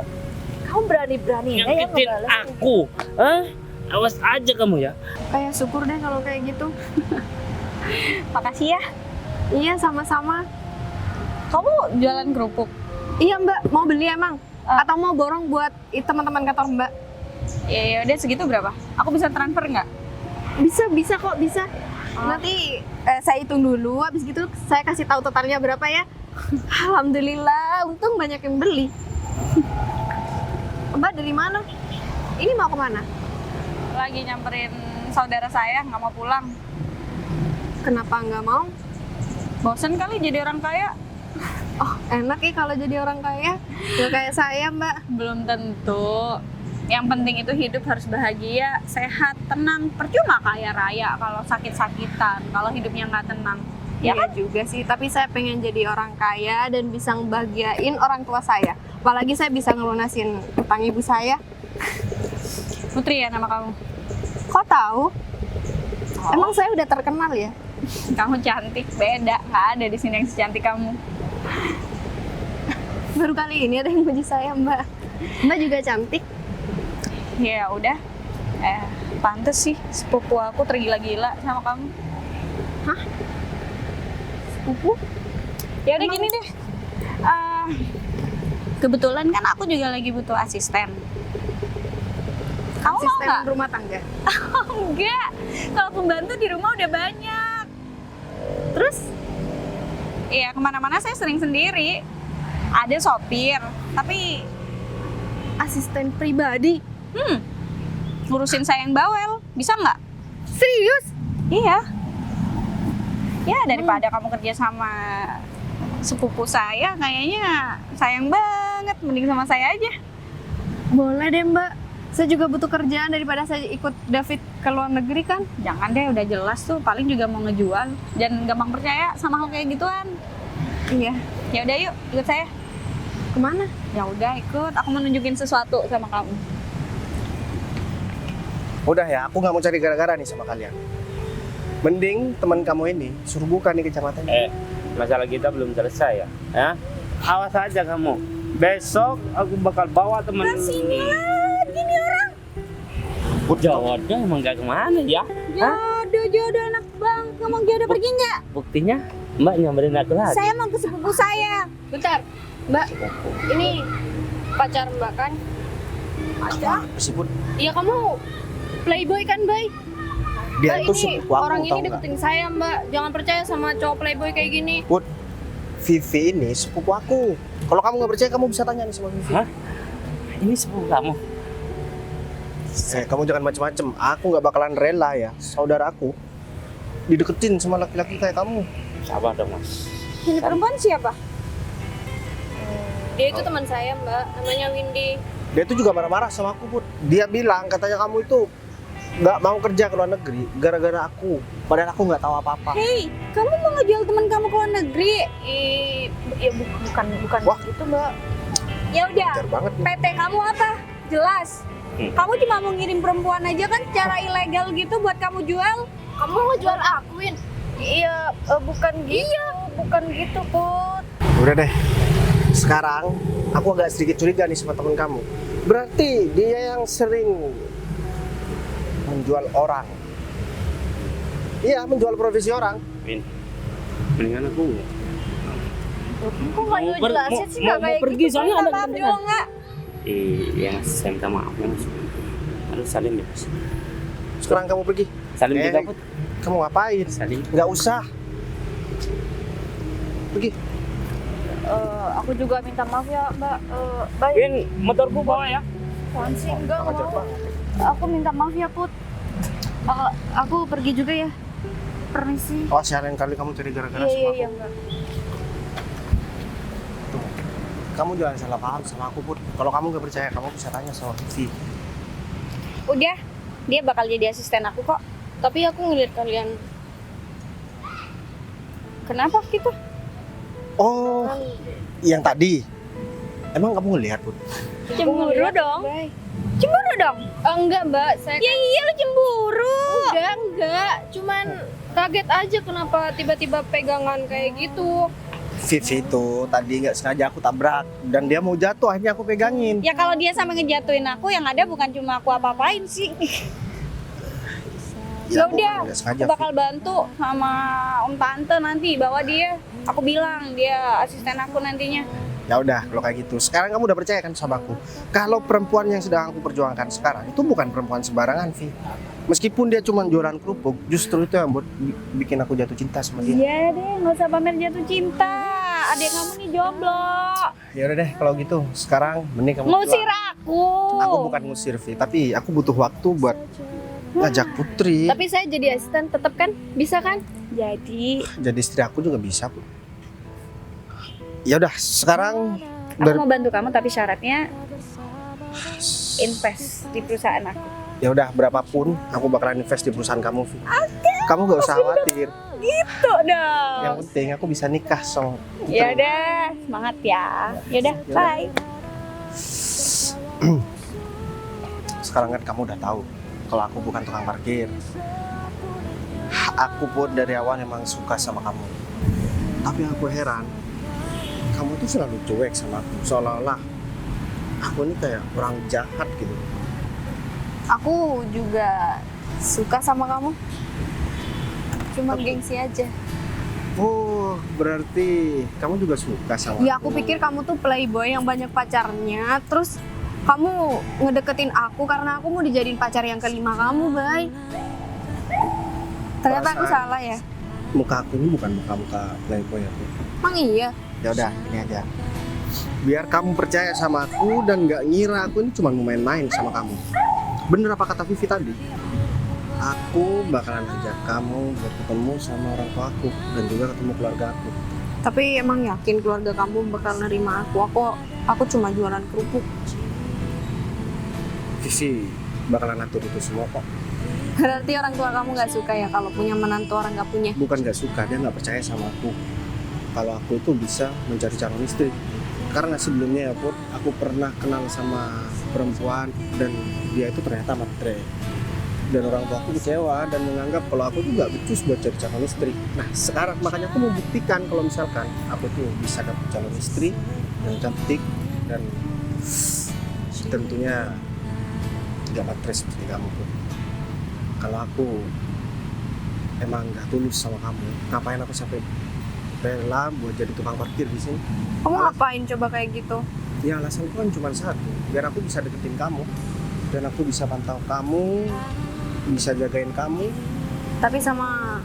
Kamu berani-beraninya ya nyakitin ngebalas. aku. Hah? Awas aja kamu ya. kayak syukur deh kalau kayak gitu. Makasih ya. Iya, sama-sama. Kamu jualan kerupuk? Iya Mbak, mau beli emang? Atau mau borong buat teman-teman kantor Mbak? Ya udah segitu berapa? Aku bisa transfer nggak? Bisa kok, bisa. Nanti saya hitung dulu, habis gitu saya kasih tahu totalnya berapa ya. Alhamdulillah, untung banyak yang beli. Mbak dari mana? Ini mau kemana? Lagi nyamperin saudara saya, nggak mau pulang. Kenapa nggak mau? Bosen kali jadi orang kaya? Oh, enak ya kalau jadi orang kaya. Nggak kayak saya Mbak. Belum tentu. Yang penting itu hidup harus bahagia, sehat, tenang. Percuma kaya raya kalau sakit-sakitan, kalau hidupnya nggak tenang. Ya Iya juga sih, tapi saya pengen jadi orang kaya dan bisa ngebahagiain orang tua saya. Apalagi saya bisa ngelunasin utang ibu saya. Putri ya nama kamu? Kok tahu? Emang saya udah terkenal ya? Kamu cantik, beda. Nggak ada di sini yang secantik kamu. Baru kali ini ada yang puji saya Mbak. Mbak juga cantik. Ya udah. Pantes sih sepupu aku tergila-gila sama kamu. Sepupu? Ya udah gini deh. Kebetulan kan aku juga lagi butuh asisten. Kamu mau Asisten nggak? rumah tangga. Enggak. Kalau pembantu di rumah udah banyak. Terus? Iya kemana-mana saya sering sendiri. Ada sopir, tapi Asisten pribadi. ngurusin saya yang bawel, bisa nggak? Serius? Iya. Ya daripada kamu kerja sama sepupu saya, kayaknya sayang banget. Mending sama saya aja. Boleh deh Mbak. Saya juga butuh kerjaan daripada saya ikut David ke luar negeri kan. Jangan deh, udah jelas tuh. Paling juga mau ngejual. Jangan gampang percaya sama hal kayak gituan. Iya. Ya udah yuk, ikut saya. Kemana? Ya udah ikut. Aku mau nunjukin sesuatu sama kamu. Udah ya, aku nggak mau cari gara-gara nih sama kalian. Mending teman kamu ini suruh buka nih kecamatannya. Masalah kita belum selesai ya. Ya? Awas aja kamu. Besok aku bakal bawa temen. Sini lagi nih orang. Jodoh emang gak kemana ya? Jodoh anak bang. Ngomong jodoh pergi nggak? Buktinya Mbak nyamperin aku lagi. Saya mau ke sepupu saya. Bentar. Mbak, ini pacar Mbak kan? Pacar? Meskipun Iya, kamu playboy kan, Bay? dia Mbak, itu ini sepupu aku, orang tahu ini nggak? deketin saya, Mbak. Jangan percaya sama cowok playboy kayak gini. Put, Vivi ini sepupu aku. Kalau kamu nggak percaya, kamu bisa tanya nih sama Vivi. Hah? Ini sepupu kamu? Kamu jangan macem-macem. Aku nggak bakalan rela ya, saudaraku dideketin sama laki-laki kayak kamu. Sabar dong mas. Ini perempuan siapa? Dia itu teman saya, Mbak. Namanya Windy. Dia tuh juga marah-marah sama aku, Put. Dia bilang katanya kamu itu nggak mau kerja ke luar negeri gara-gara aku. Padahal aku nggak tahu apa-apa. Hei, kamu mau ngejual teman kamu ke luar negeri? Ya bukan Wah. gitu, Mbak. Ya udah, Jar banget nih. PT kamu apa? Jelas. Kamu cuma mau ngirim perempuan aja kan secara ilegal gitu buat kamu jual? Kamu mau jual aku, Win? Iya, bukan gitu. Iya, bukan gitu, Put. Udah deh. Sekarang aku agak sedikit curiga nih sama temen kamu. Berarti dia yang sering menjual orang. Iya, menjual profesi orang. Win, mendingan aku. Kok nggak Mau jelasin sih? Nggak mau kayak pergi gitu. soalnya ada Maaf kepentingan. dong nggak? Iya, saya minta maaf ya mas. Harus salim ya mas. Sekarang kamu pergi. Salim juga Put. Kamu ngapain? Salim. Nggak usah. Pergi. Aku juga minta maaf ya, Mbak. Baik. Win, motorku bawa ya. Apaan sih? Enggak Sama Jar mau. banget. Aku minta maaf ya, Put. Aku pergi juga ya. Permisi. Awas ya, lain kali kamu cari gara-gara sama aku. Mbak. Tuh. Kamu jangan salah paham sama aku, Put. Kalau kamu nggak percaya, kamu bisa tanya sama Vivi. Udah, dia bakal jadi asisten aku kok. Tapi aku ngeliat kalian Kenapa gitu? Oh, yang tadi. Emang kamu ngelihat, Put? Cemburu dong. Bay. Cemburu dong. Enggak, Mbak. Saya Ya iya lu cemburu. enggak. Cuman kaget aja kenapa tiba-tiba pegangan kayak gitu. Vivi itu tadi nggak sengaja aku tabrak dan dia mau jatuh, akhirnya aku pegangin. Ya kalau dia sampai ngejatuhin aku, yang ada bukan cuma aku apa-apain sih. Ya aku udah, kan nggak sengaja, aku bakal bantu sama Om Tante nanti bawa dia. Aku bilang dia asisten aku nantinya. Ya udah, kalau kayak gitu. Sekarang kamu udah percaya kan sama aku? Kalau perempuan yang sedang aku perjuangkan sekarang itu bukan perempuan sembarangan, Vi. Meskipun dia cuma jualan kerupuk, justru itu yang buat bikin aku jatuh cinta sama dia. Iya deh, nggak usah pamer jatuh cinta. Adik kamu nih jomblo. Ya udah deh, kalau gitu sekarang mending kamu Ngusir pulang. aku. Aku bukan ngusir, Vi, tapi aku butuh waktu buat ngajak Putri. Tapi saya jadi asisten tetap kan? Bisa kan? Jadi, Jadi istri aku juga bisa, Bu. Ya udah, sekarang aku mau bantu kamu tapi syaratnya invest di perusahaan aku. ya udah berapapun aku bakalan invest di perusahaan kamu, Vi. Kamu gak usah khawatir. Gitu dong. Yang penting aku bisa nikah sama Putri. Ya udah, semangat ya. Ya udah, bye. Sekarang kan kamu udah tahu kalau aku bukan tukang parkir. Aku pun dari awal emang suka sama kamu. Tapi aku heran, kamu tuh selalu cuek sama aku, seolah-olah aku ini kayak orang jahat gitu. Aku juga suka sama kamu. Cuma gengsi aja. Oh, berarti kamu juga suka sama Ya aku pikir kamu tuh playboy yang banyak pacarnya. Terus kamu ngedeketin aku karena aku mau dijadiin pacar yang kelima kamu, Bay. Ternyata aku Perasaan. salah ya. Muka aku ini bukan muka playboy aku. Emang iya? Ya udah, ini aja. Biar kamu percaya sama aku dan nggak ngira aku ini cuma mau main-main sama kamu. Bener apa kata Vivi tadi? Aku bakalan ajak kamu buat ketemu sama orang tua aku dan juga ketemu keluarga aku. Tapi emang yakin keluarga kamu bakal nerima aku? Aku cuma jualan kerupuk. Vivi bakalan atur itu semua kok. Berarti orang tua kamu nggak suka ya kalau punya menantu orang nggak punya? Bukan nggak suka, dia nggak percaya sama aku. Kalau aku itu bisa mencari calon istri. Karena sebelumnya ya Put, aku pernah kenal sama perempuan dan dia itu ternyata matre. Dan orang tua aku kecewa dan menganggap kalau aku tuh nggak becus buat cari calon istri. Nah sekarang makanya aku mau buktikan kalau misalkan aku tuh bisa dapet calon istri yang cantik dan tentunya tidak matre seperti kamu Put. Kalau aku emang nggak tulus sama kamu, ngapain aku sampai rela buat jadi tukang parkir di sini? Kamu ngapain coba kayak gitu? Ya alasanku kan cuma satu, biar aku bisa deketin kamu dan aku bisa pantau kamu, bisa jagain kamu. Tapi sama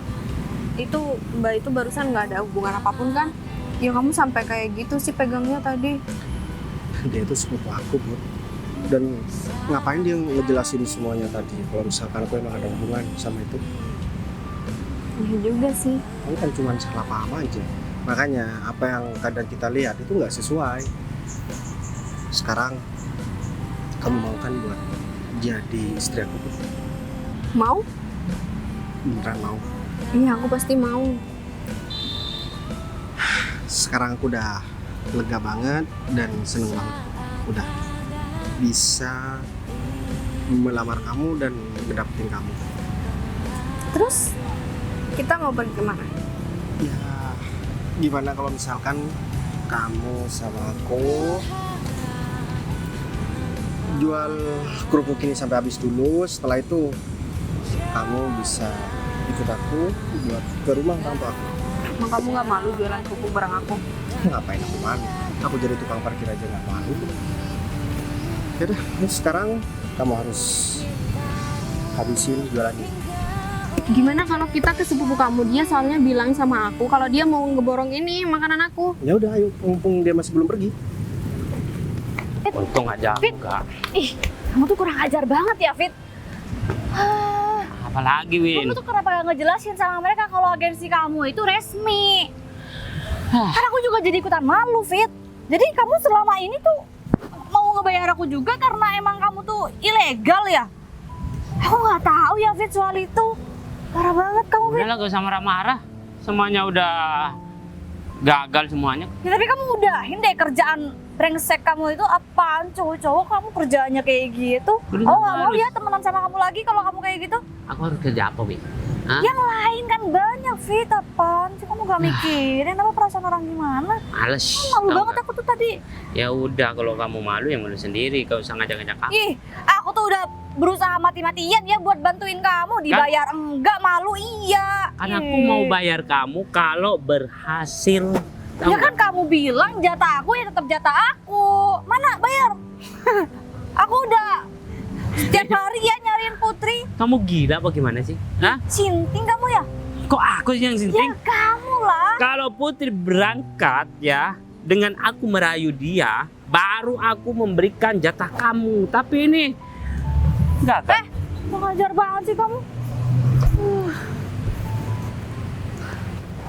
itu Mbak itu barusan nggak ada hubungan apapun kan? Ya kamu sampai kayak gitu sih pegangnya tadi. Dia itu sepupu aku, Bud. Dan ngapain dia ngejelasin semuanya tadi kalau misalkan aku emang ada hubungan sama itu? Iya juga sih. Kamu kan cuma salah paham aja. Makanya apa yang kadang kita lihat itu nggak sesuai. Sekarang kamu mau kan buat jadi istri aku? Bud? Mau? Beneran mau? Iya aku pasti mau. Sekarang aku udah lega banget dan seneng banget. Udah bisa melamar kamu dan ngedapetin kamu. Terus kita mau pergi kemana? Ya gimana kalau misalkan kamu sama aku jual kerupuk ini sampai habis dulu. Setelah itu kamu bisa ikut aku buat ke rumah orang tua aku. Emang kamu nggak malu jualan kerupuk bareng aku? Ngapain aku malu? Aku jadi tukang parkir aja nggak malu. Yaudah, sekarang kamu harus habisin jualannya. Gimana kalau kita ke sepupu kamu? Dia soalnya bilang sama aku kalau dia mau ngeborong ini makanan aku. Ya udah, ayo, mumpung dia masih belum pergi. Untung aja enggak. Ih, kamu tuh kurang ajar banget ya, Fit. Apalagi, Win? Kamu tuh kenapa gak ngejelasin sama mereka kalau agensi kamu itu resmi? Kan aku juga jadi ikutan malu, Fit. Jadi kamu selama ini tuh mau ngebayar aku juga karena emang kamu tuh ilegal ya? Aku nggak tahu ya, Fit, soal itu. Parah banget kamu, Fit. Udahlah, gak usah marah-marah. Semuanya udah gagal semuanya. Ya, tapi kamu udahin deh kerjaan brengsek kamu itu apaan? Cowok-cowok kamu kerjaannya kayak gitu. Udah, Oh nggak mau harus. ya temenan sama kamu lagi kalau kamu kayak gitu. Aku harus kerja apa, Bi? Hah? Yang lain kan banyak, Fit. Apaan sih kamu gak mikirin apa perasaan orang gimana? Males. Malu tau banget nggak? aku tuh tadi. Ya udah, kalau kamu malu ya malu sendiri. Gak usah ngajak-ngajak aku. Ih, aku tuh udah berusaha mati-matian ya buat bantuin kamu. Dibayar enggak, malu iya. Kan aku Ih. mau bayar kamu kalau berhasil. Tahu Ya nggak? kan kamu bilang jatah aku ya tetap jatah aku. Mana bayar? Aku udah setiap hari ya nyariin Putri. Kamu gila apa gimana sih? Hah? Sinting kamu ya? Kok aku yang Ya sinting? kamu lah. Kalau Putri berangkat ya, dengan aku merayu dia, baru aku memberikan jatah kamu. Tapi ini enggak kan? Mengajar banget sih kamu.